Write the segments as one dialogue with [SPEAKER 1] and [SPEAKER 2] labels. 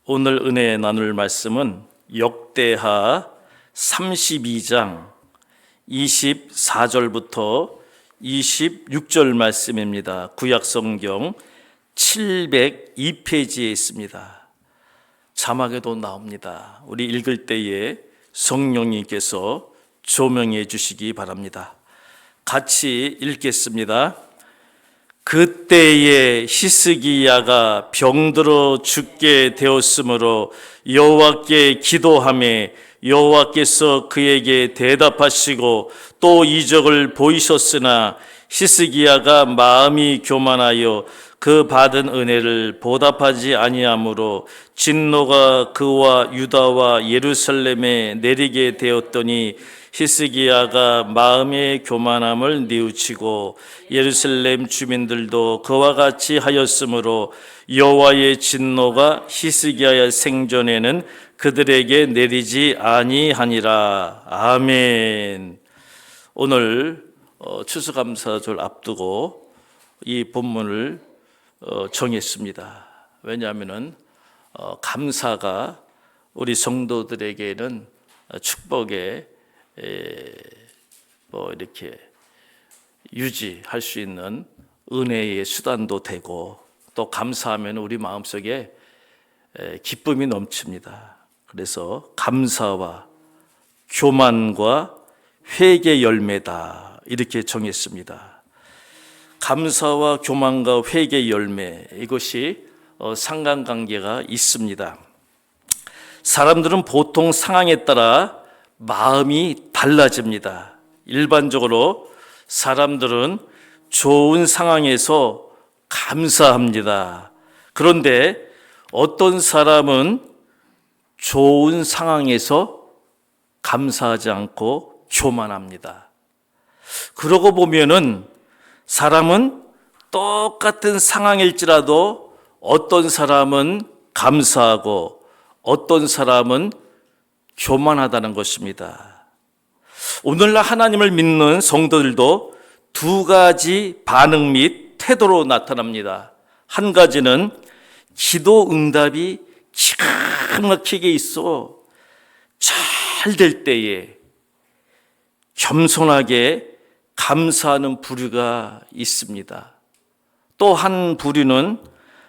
[SPEAKER 1] 오늘 은혜 나눌 말씀은 역대하 32장 24절부터 26절 말씀입니다. 구약성경 702페이지에 있습니다. 자막에도 나옵니다. 우리 읽을 때에 성령님께서 조명해 주시기 바랍니다. 같이 읽겠습니다. 그때에 히스기야가 병들어 죽게 되었으므로 여호와께 기도하매 여호와께서 그에게 대답하시고 또 이적을 보이셨으나 히스기야가 마음이 교만하여 그 받은 은혜를 보답하지 아니하므로 진노가 그와 유다와 예루살렘에 내리게 되었더니 히스기야가 마음의 교만함을 뉘우치고 예루살렘 주민들도 그와 같이 하였으므로 여호와의 진노가 히스기야의 생전에는 그들에게 내리지 아니하니라. 아멘. 오늘 추수감사절 앞두고 이 본문을 정했습니다. 왜냐하면은 감사가 우리 성도들에게는 축복의 이렇게 유지할 수 있는 은혜의 수단도 되고 또 감사하면 우리 마음속에 기쁨이 넘칩니다. 그래서 감사와 교만과 회개 열매다 이렇게 정했습니다. 감사와 교만과 회개 열매, 이것이 상관관계가 있습니다. 사람들은 보통 상황에 따라 마음이 달라집니다. 일반적으로 사람들은 좋은 상황에서 감사합니다. 그런데 어떤 사람은 좋은 상황에서 감사하지 않고 교만합니다. 그러고 보면은 사람은 똑같은 상황일지라도 어떤 사람은 감사하고 어떤 사람은 교만하다는 것입니다. 오늘날 하나님을 믿는 성도들도 두 가지 반응 및 태도로 나타납니다. 한 가지는 기도 응답이 기가 막히게 있어 잘 될 때에 겸손하게 감사하는 부류가 있습니다. 또 한 부류는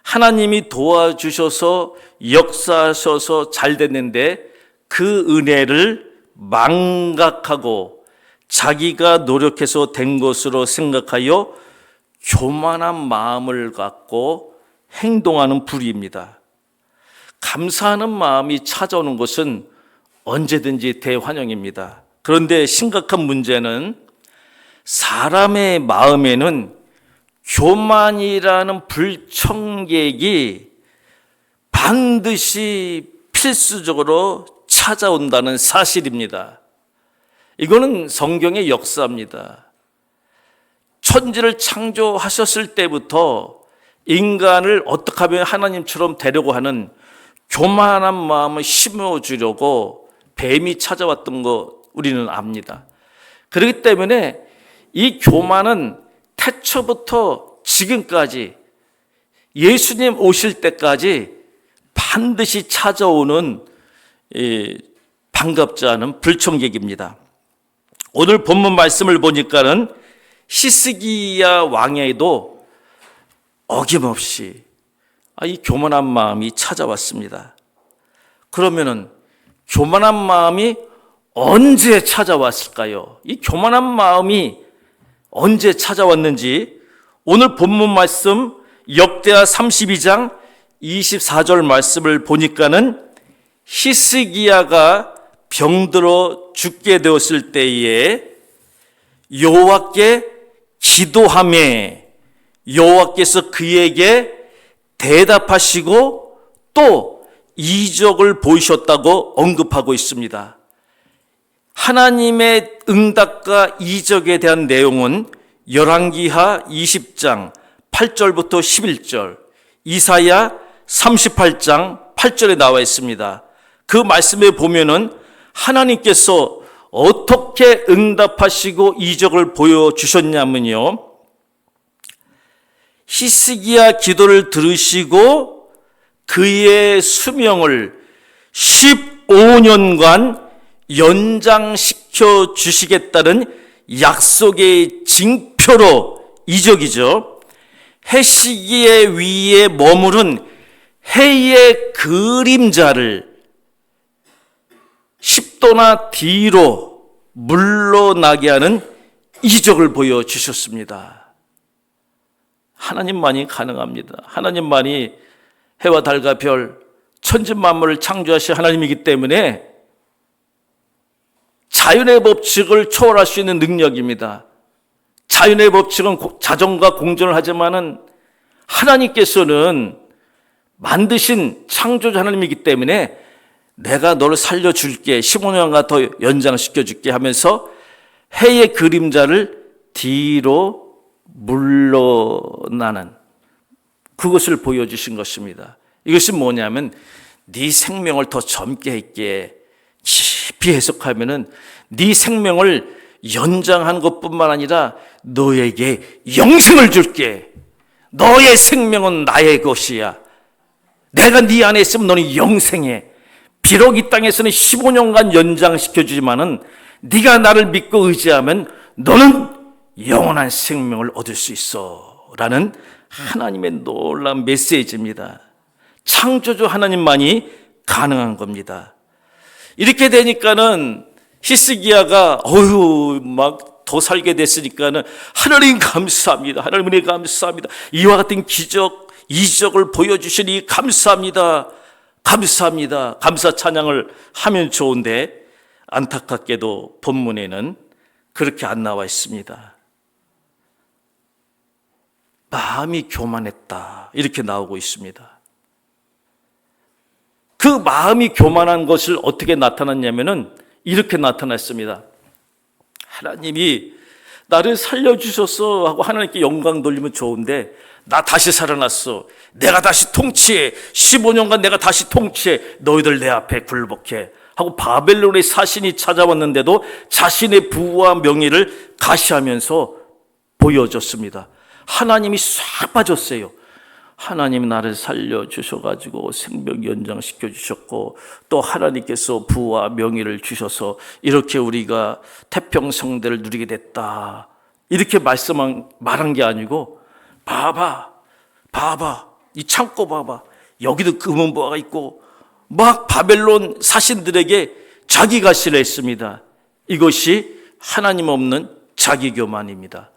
[SPEAKER 1] 하나님이 도와주셔서 역사하셔서 잘 됐는데 그 은혜를 망각하고 자기가 노력해서 된 것으로 생각하여 교만한 마음을 갖고 행동하는 부류입니다. 감사하는 마음이 찾아오는 것은 언제든지 대환영입니다. 그런데 심각한 문제는 사람의 마음에는 교만이라는 불청객이 반드시 필수적으로 찾아온다는 사실입니다. 이거는 성경의 역사입니다. 천지를 창조하셨을 때부터 인간을 어떻게 하면 하나님처럼 되려고 하는 교만한 마음을 심어주려고 뱀이 찾아왔던 거 우리는 압니다. 그렇기 때문에 이 교만은 태초부터 지금까지 예수님 오실 때까지 반드시 찾아오는 반갑지 않은 불청객입니다. 오늘 본문 말씀을 보니까는 히스기야 왕에도 어김없이 이 교만한 마음이 찾아왔습니다. 그러면은 교만한 마음이 언제 찾아왔을까요? 이 교만한 마음이 언제 찾아왔는지 오늘 본문 말씀 역대하 32장 24절 말씀을 보니까는 히스기야가 병들어 죽게 되었을 때에 여호와께 기도하매 여호와께서 그에게 대답하시고 또 이적을 보이셨다고 언급하고 있습니다. 하나님의 응답과 이적에 대한 내용은 열왕기하 20장 8절부터 11절, 이사야 38장 8절에 나와 있습니다. 그 말씀에 보면은 하나님께서 어떻게 응답하시고 이적을 보여주셨냐면요, 히스기야 기도를 들으시고 그의 수명을 15년간 연장시켜 주시겠다는 약속의 징표로 이적이죠. 해시기의 위에 머무른 해의 그림자를 10도나 뒤로 물러나게 하는 이적을 보여주셨습니다. 하나님만이 가능합니다. 하나님만이 해와 달과 별, 천지만물을 창조하신 하나님이기 때문에 자연의 법칙을 초월할 수 있는 능력입니다. 자연의 법칙은 자정과 공존을 하지만은 하나님께서는 만드신 창조자 하나님이기 때문에 내가 너를 살려줄게, 15년간 더 연장시켜줄게 하면서 해의 그림자를 뒤로 물러나는 그것을 보여주신 것입니다. 이것이 뭐냐면 네 생명을 더 젊게 했기에 깊이 해석하면은 네 생명을 연장한 것뿐만 아니라 너에게 영생을 줄게. 너의 생명은 나의 것이야. 내가 네 안에 있으면 너는 영생해. 비록 이 땅에서는 15년간 연장시켜주지만은 네가 나를 믿고 의지하면 너는 영원한 생명을 얻을 수 있어 라는 하나님의 놀라운 메시지입니다. 창조주 하나님만이 가능한 겁니다. 이렇게 되니까는 히스기야가 막 더 살게 됐으니까는 하나님 감사합니다. 하나님 은혜 감사합니다. 이와 같은 기적, 이적을 보여주시니 감사합니다. 감사합니다. 감사 찬양을 하면 좋은데 안타깝게도 본문에는 그렇게 안 나와 있습니다. 마음이 교만했다 이렇게 나오고 있습니다. 그 마음이 교만한 것을 어떻게 나타났냐면은 이렇게 나타났습니다. 하나님이 나를 살려주셨어 하고 하나님께 영광 돌리면 좋은데 나 다시 살아났어. 내가 다시 통치해. 15년간 내가 다시 통치해. 너희들 내 앞에 굴복해. 하고 바벨론의 사신이 찾아왔는데도 자신의 부와 명예를 가시하면서 보여줬습니다. 하나님이 싹 빠졌어요. 하나님이 나를 살려주셔가지고 생명 연장시켜 주셨고 또 하나님께서 부와 명예를 주셔서 이렇게 우리가 태평성대를 누리게 됐다. 이렇게 말한 게 아니고 봐봐. 이 창고 봐봐. 여기도 금은보화가 있고 막 바벨론 사신들에게 자기가시를 했습니다. 이것이 하나님 없는 자기교만입니다.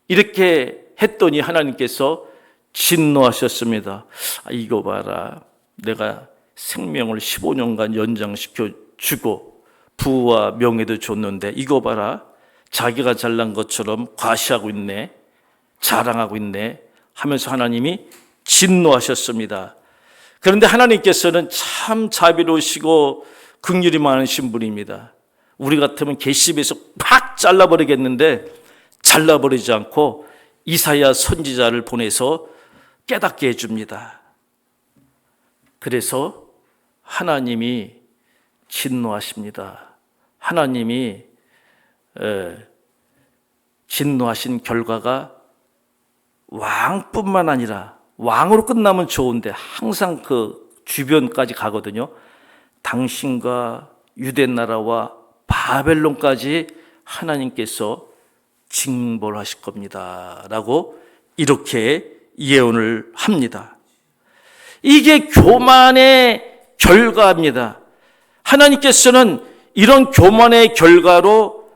[SPEAKER 1] 이렇게 했더니 하나님께서 진노하셨습니다. 이거 봐라. 내가 생명을 15년간 연장시켜 주고 부와 명예도 줬는데 이거 봐라. 자기가 잘난 것처럼 과시하고 있네. 자랑하고 있네. 하면서 하나님이 진노하셨습니다. 그런데 하나님께서는 참 자비로우시고 긍휼이 많으신 분입니다. 우리 같으면 괘씸해서 팍 잘라버리겠는데 잘라버리지 않고 이사야 선지자를 보내서 깨닫게 해줍니다. 그래서 하나님이 진노하십니다. 하나님이 진노하신 결과가 왕뿐만 아니라 왕으로 끝나면 좋은데 항상 그 주변까지 가거든요. 당신과 유대 나라와 바벨론까지 하나님께서 징벌하실 겁니다. 라고 이렇게 예언을 합니다. 이게 교만의 결과입니다. 하나님께서는 이런 교만의 결과로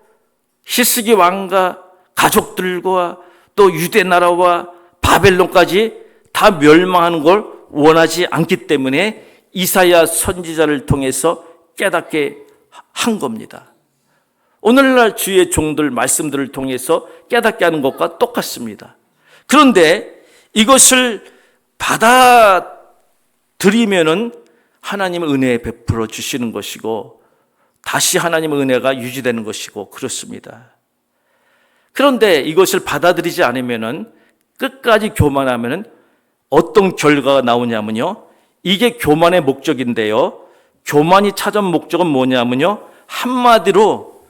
[SPEAKER 1] 히스기 왕과 가족들과 또 유대 나라와 바벨론까지 다 멸망하는 걸 원하지 않기 때문에 이사야 선지자를 통해서 깨닫게 한 겁니다. 오늘날 주의 종들 말씀들을 통해서 깨닫게 하는 것과 똑같습니다. 그런데 이것을 받아들이면은 하나님의 은혜 베풀어 주시는 것이고 다시 하나님의 은혜가 유지되는 것이고 그렇습니다. 그런데 이것을 받아들이지 않으면은 끝까지 교만하면은 어떤 결과가 나오냐면요. 이게 교만의 목적인데요. 교만이 찾은 목적은 뭐냐면요. 한마디로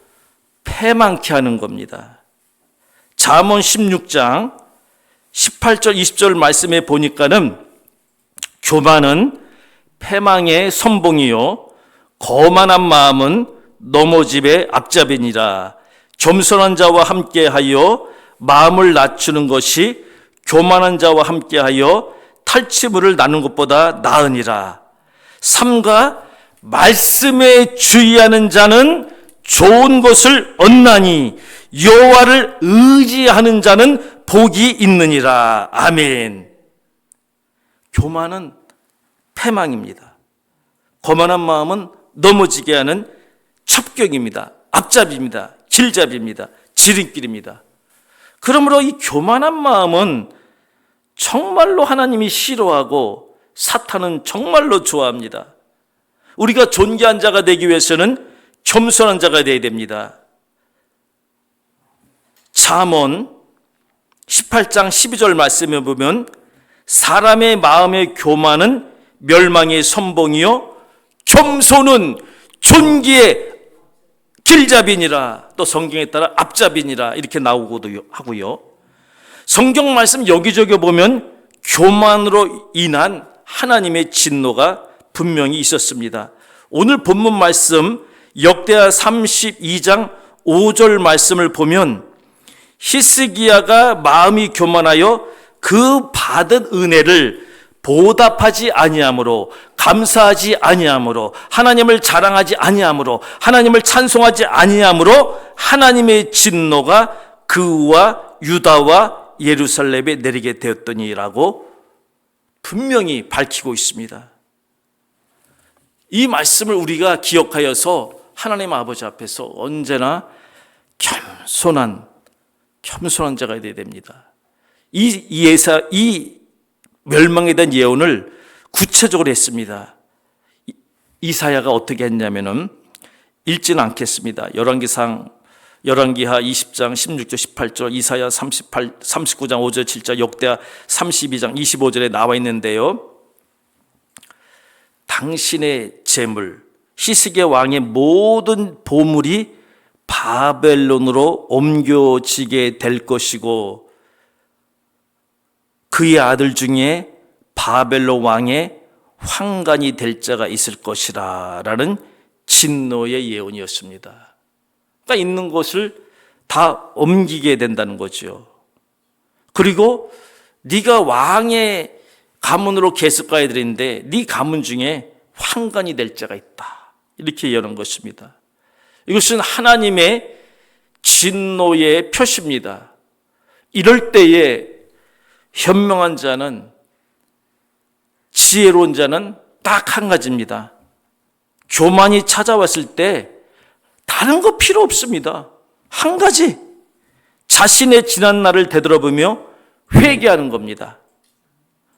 [SPEAKER 1] 패망케 하는 겁니다. 잠언 16장 18절 20절 말씀에 보니까는 교만은 패망의 선봉이요 거만한 마음은 넘어짐의 앞잡이니라. 겸손한 자와 함께하여 마음을 낮추는 것이 교만한 자와 함께하여 탈취물을 나누는 것보다 나으니라. 삼가 말씀에 주의하는 자는 좋은 것을 얻나니 여호와를 의지하는 자는 복이 있느니라. 아멘. 교만은 패망입니다. 거만한 마음은 넘어지게 하는 첩경입니다. 앞잡이입니다. 길잡이입니다. 지름길입니다. 그러므로 이 교만한 마음은 정말로 하나님이 싫어하고 사탄은 정말로 좋아합니다. 우리가 존귀한 자가 되기 위해서는 겸손한 자가 되어야 됩니다. 잠언 18장 12절 말씀에 보면 사람의 마음의 교만은 멸망의 선봉이요 겸손은 존귀의 길잡이니라. 또 성경에 따라 앞잡이니라 이렇게 나오기도 하고요. 성경 말씀 여기저기 보면 교만으로 인한 하나님의 진노가 분명히 있었습니다. 오늘 본문 말씀 역대하 32장 5절 말씀을 보면 히스기야가 마음이 교만하여 그 받은 은혜를 보답하지 아니함으로, 감사하지 아니함으로, 하나님을 자랑하지 아니함으로, 하나님을 찬송하지 아니함으로 하나님의 진노가 그와 유다와 예루살렘에 내리게 되었더니라고 분명히 밝히고 있습니다. 이 말씀을 우리가 기억하여서 하나님 아버지 앞에서 언제나 겸손한 자가 되어야 됩니다. 이 멸망에 대한 예언을 구체적으로 했습니다. 이사야가 어떻게 했냐면은 읽지는 않겠습니다. 열왕기하 20장 16절 18절, 이사야 39장 5절 7절, 역대하 32장 25절에 나와 있는데요. 당신의 재물, 히스기야 왕의 모든 보물이 바벨론으로 옮겨지게 될 것이고 그의 아들 중에 바벨론 왕의 황관이 될 자가 있을 것이라 라는 진노의 예언이었습니다. 그러니까 있는 것을 다 옮기게 된다는 거죠. 그리고 네가 왕의 가문으로 계속 가야 되는데 네 가문 중에 황관이 될 자가 있다. 이렇게 예언한 것입니다. 이것은 하나님의 진노의 표시입니다. 이럴 때에 현명한 자는, 지혜로운 자는 딱 한 가지입니다. 교만이 찾아왔을 때 다른 거 필요 없습니다. 한 가지, 자신의 지난 날을 되돌아보며 회개하는 겁니다.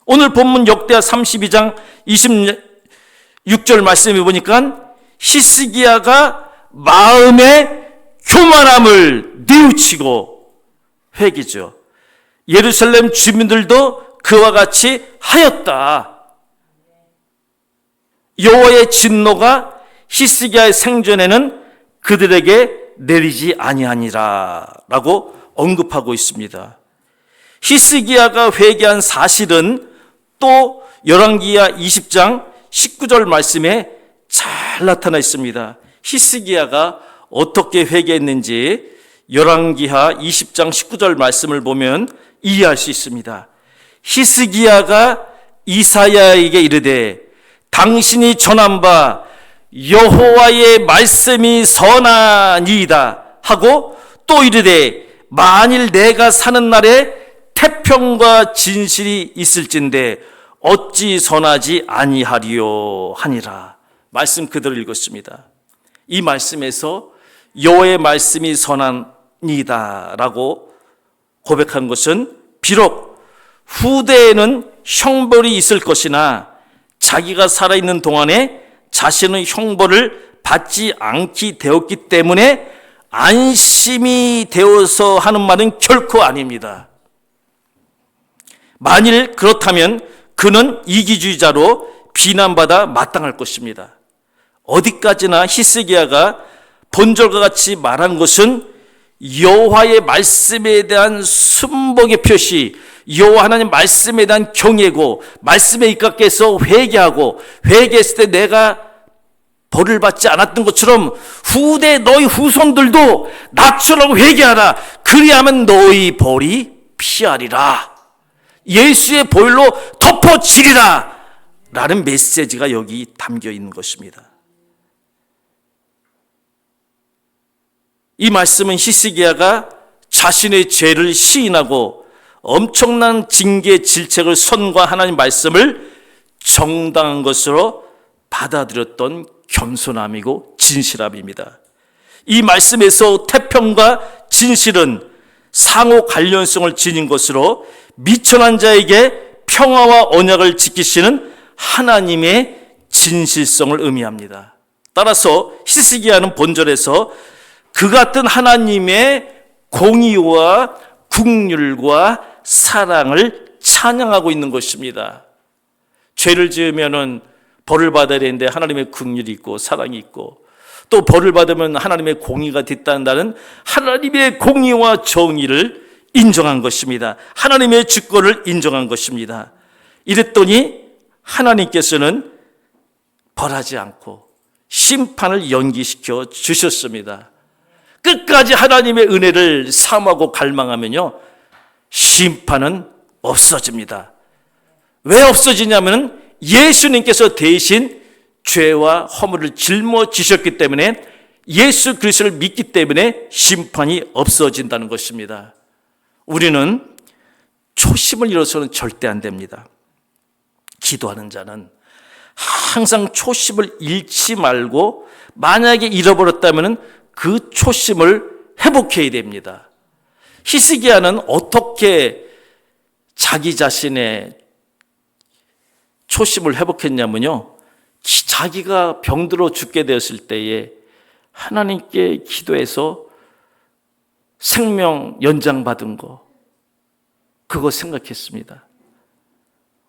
[SPEAKER 1] 오늘 본문 역대하 32장 26절 말씀해 보니까 히스기야가 마음의 교만함을 뉘우치고 회개죠. 예루살렘 주민들도 그와 같이 하였다. 여호와의 진노가 히스기야의 생전에는 그들에게 내리지 아니하니라 라고 언급하고 있습니다. 히스기야가 회개한 사실은 또 열왕기하 20장 19절 말씀에 잘 나타나 있습니다. 히스기야가 어떻게 회개했는지 열왕기하 20장 19절 말씀을 보면 이해할 수 있습니다. 히스기야가 이사야에게 이르되 당신이 전한 바 여호와의 말씀이 선하니이다 하고 또 이르되 만일 내가 사는 날에 태평과 진실이 있을진데 어찌 선하지 아니하리요 하니라. 말씀 그대로 읽었습니다. 이 말씀에서 여호와의 말씀이 선하니이다 라고 고백한 것은 비록 후대에는 형벌이 있을 것이나 자기가 살아있는 동안에 자신의 형벌을 받지 않게 되었기 때문에 안심이 되어서 하는 말은 결코 아닙니다. 만일 그렇다면 그는 이기주의자로 비난받아 마땅할 것입니다. 어디까지나 히스기야가 본절과 같이 말한 것은 여호와의 말씀에 대한 순복의 표시, 여호와 하나님 말씀에 대한 경외고 말씀에 입각해서 회개하고 회개했을 때 내가 벌을 받지 않았던 것처럼 후대 너희 후손들도 나처럼 회개하라. 그리하면 너희 벌이 피하리라. 예수의 보혈로 덮어지리라 라는 메시지가 여기 담겨 있는 것입니다. 이 말씀은 히스기야가 자신의 죄를 시인하고 엄청난 징계 질책을 선고한 하나님 말씀을 정당한 것으로 받아들였던 겸손함이고 진실함입니다. 이 말씀에서 태평과 진실은 상호 관련성을 지닌 것으로 미천한 자에게 평화와 언약을 지키시는 하나님의 진실성을 의미합니다. 따라서 히스기야는 본절에서 그 같은 하나님의 공의와 긍휼과 사랑을 찬양하고 있는 것입니다. 죄를 지으면은 벌을 받아야 되는데 하나님의 긍휼이 있고 사랑이 있고, 또 벌을 받으면 하나님의 공의가 뒤따른다는 하나님의 공의와 정의를 인정한 것입니다. 하나님의 주권을 인정한 것입니다. 이랬더니 하나님께서는 벌하지 않고 심판을 연기시켜 주셨습니다. 끝까지 하나님의 은혜를 사모하고 갈망하면요, 심판은 없어집니다. 왜 없어지냐면 예수님께서 대신 죄와 허물을 짊어지셨기 때문에, 예수 그리스도를 믿기 때문에 심판이 없어진다는 것입니다. 우리는 초심을 잃어서는 절대 안 됩니다. 기도하는 자는 항상 초심을 잃지 말고, 만약에 잃어버렸다면 그 초심을 회복해야 됩니다. 히스기야는 어떻게 자기 자신의 초심을 회복했냐면요, 자기가 병들어 죽게 되었을 때에 하나님께 기도해서 생명 연장받은 거, 그거 생각했습니다.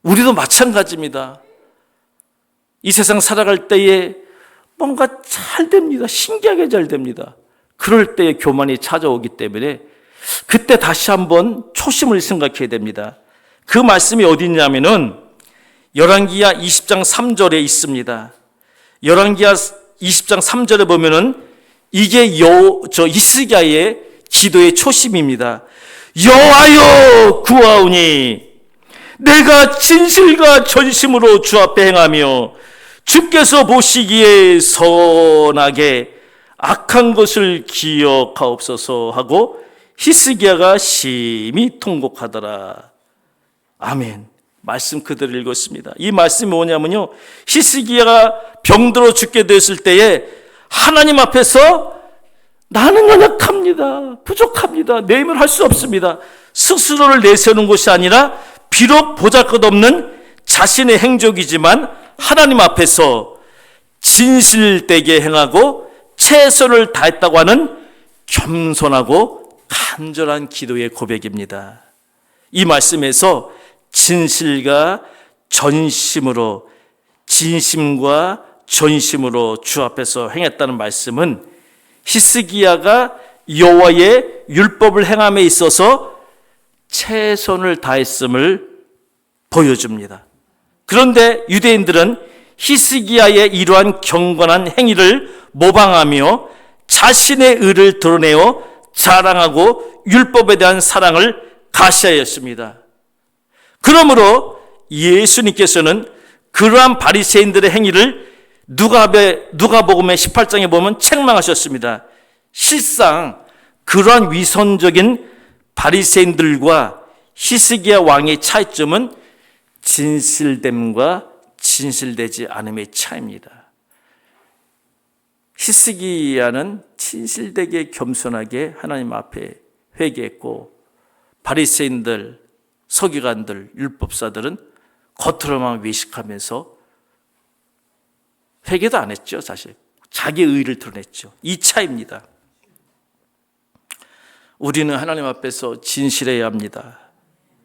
[SPEAKER 1] 우리도 마찬가지입니다. 이 세상 살아갈 때에 뭔가 잘 됩니다. 신기하게 잘 됩니다. 그럴 때에 교만이 찾아오기 때문에 그때 다시 한번 초심을 생각해야 됩니다. 그 말씀이 어디 있냐면은 열왕기하 20장 3절에 있습니다. 열왕기하 20장 3절에 보면은 이게 히스기야의 기도의 초심입니다. 여호와여 구하오니 내가 진실과 전심으로 주 앞에 행하며 주께서 보시기에 선하게 악한 것을 기억하옵소서 하고 히스기야가 심히 통곡하더라. 아멘. 말씀 그대로 읽었습니다. 이 말씀이 뭐냐면요, 히스기야가 병들어 죽게 됐을 때에 하나님 앞에서 나는 연약합니다, 부족합니다, 내 힘을 할 수 없습니다, 스스로를 내세우는 것이 아니라 비록 보잘것없는 자신의 행적이지만 하나님 앞에서 진실되게 행하고 최선을 다했다고 하는 겸손하고 간절한 기도의 고백입니다. 이 말씀에서 진실과 전심으로, 진심과 전심으로 주 앞에서 행했다는 말씀은 히스기야가 여호와의 율법을 행함에 있어서 최선을 다했음을 보여줍니다. 그런데 유대인들은 히스기야의 이러한 경건한 행위를 모방하며 자신의 의를 드러내어 자랑하고 율법에 대한 사랑을 가시하였습니다. 그러므로 예수님께서는 그러한 바리새인들의 행위를 누가복음의 18장에 보면 책망하셨습니다. 실상 그러한 위선적인 바리새인들과 히스기야 왕의 차이점은 진실됨과 진실되지 않음의 차이입니다. 히스기야는 진실되게 겸손하게 하나님 앞에 회개했고, 바리새인들, 서기관들, 율법사들은 겉으로만 외식하면서 회개도 안 했죠. 사실 자기의 의를 드러냈죠. 이 차이입니다. 우리는 하나님 앞에서 진실해야 합니다.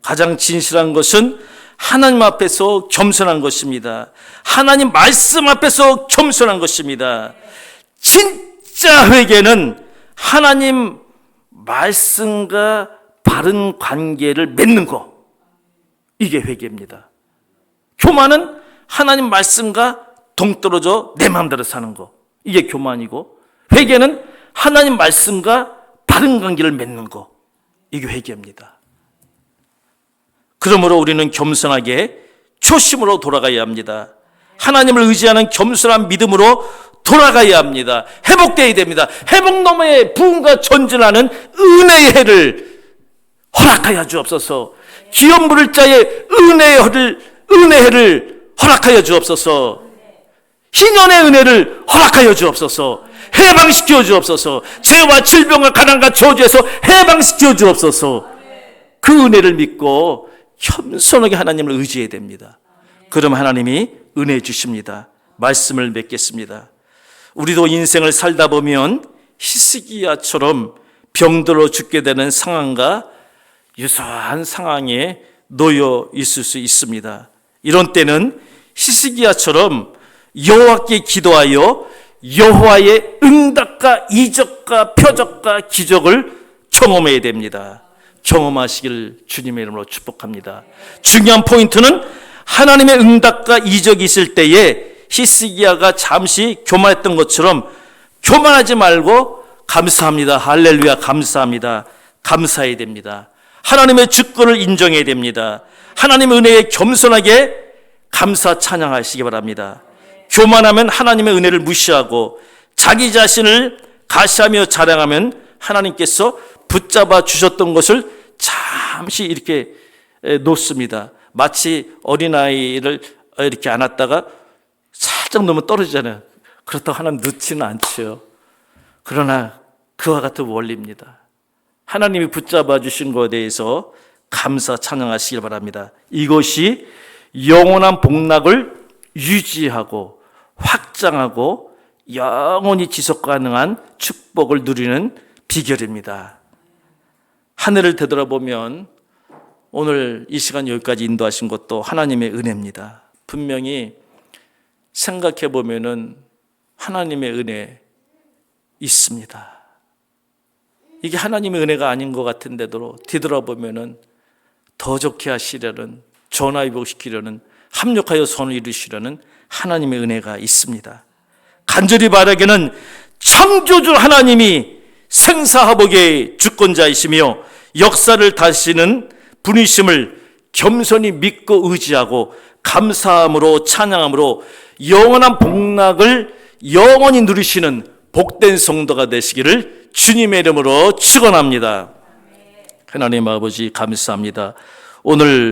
[SPEAKER 1] 가장 진실한 것은 하나님 앞에서 겸손한 것입니다. 하나님 말씀 앞에서 겸손한 것입니다. 진짜 회개는 하나님 말씀과 바른 관계를 맺는 것, 이게 회개입니다. 교만은 하나님 말씀과 동떨어져 내 마음대로 사는 거, 이게 교만이고, 회개는 하나님 말씀과 바른 관계를 맺는 거, 이게 회개입니다. 그러므로 우리는 겸손하게 초심으로 돌아가야 합니다. 하나님을 의지하는 겸손한 믿음으로 돌아가야 합니다. 회복되어야 됩니다. 회복 너머에 부흥과 전진하는 은혜의 해를 허락하여 주옵소서. 기업 물을 자의 은혜의 해를 허락하여 주옵소서. 희년의 은혜를 허락하여 주옵소서. 해방시켜 주옵소서. 죄와 질병과 가난과 저주에서 해방시켜 주옵소서. 그 은혜를 믿고 겸손하게 하나님을 의지해야 됩니다. 그럼 하나님이 은혜 주십니다. 말씀을 맺겠습니다. 우리도 인생을 살다 보면 히스기야처럼 병들어 죽게 되는 상황과 유사한 상황에 놓여 있을 수 있습니다. 이런 때는 히스기야처럼 여호와께 기도하여 여호와의 응답과 이적과 표적과 기적을 경험해야 됩니다. 경험하시길 주님의 이름으로 축복합니다. 중요한 포인트는 하나님의 응답과 이적이 있을 때에 히스기야가 잠시 교만했던 것처럼 교만하지 말고 감사합니다. 할렐루야, 감사합니다. 감사해야 됩니다. 하나님의 주권을 인정해야 됩니다. 하나님의 은혜에 겸손하게 감사 찬양하시기 바랍니다. 교만하면 하나님의 은혜를 무시하고 자기 자신을 가시하며 자랑하면 하나님께서 붙잡아 주셨던 것을 잠시 이렇게 놓습니다. 마치 어린아이를 이렇게 안았다가 살짝 놓으면 떨어지잖아요. 그렇다고 하나님 넣지는 않죠. 그러나 그와 같은 원리입니다. 하나님이 붙잡아 주신 것에 대해서 감사 찬양하시길 바랍니다. 이것이 영원한 복락을 유지하고 확장하고 영원히 지속 가능한 축복을 누리는 비결입니다. 하늘을 되돌아보면 오늘 이 시간 여기까지 인도하신 것도 하나님의 은혜입니다. 분명히 생각해 보면은 하나님의 은혜 있습니다. 이게 하나님의 은혜가 아닌 것 같은데도 뒤돌아보면은 더 좋게 하시려는, 전화위복시키려는, 합력하여 선을 이루시려는 하나님의 은혜가 있습니다. 간절히 바라기는 창조주 하나님이 생사화복의 주권자이시며 역사를 다스리는 분이심을 겸손히 믿고 의지하고 감사함으로 찬양함으로 영원한 복락을 영원히 누리시는 복된 성도가 되시기를 주님의 이름으로 축원합니다. 하나님 아버지 감사합니다. 오늘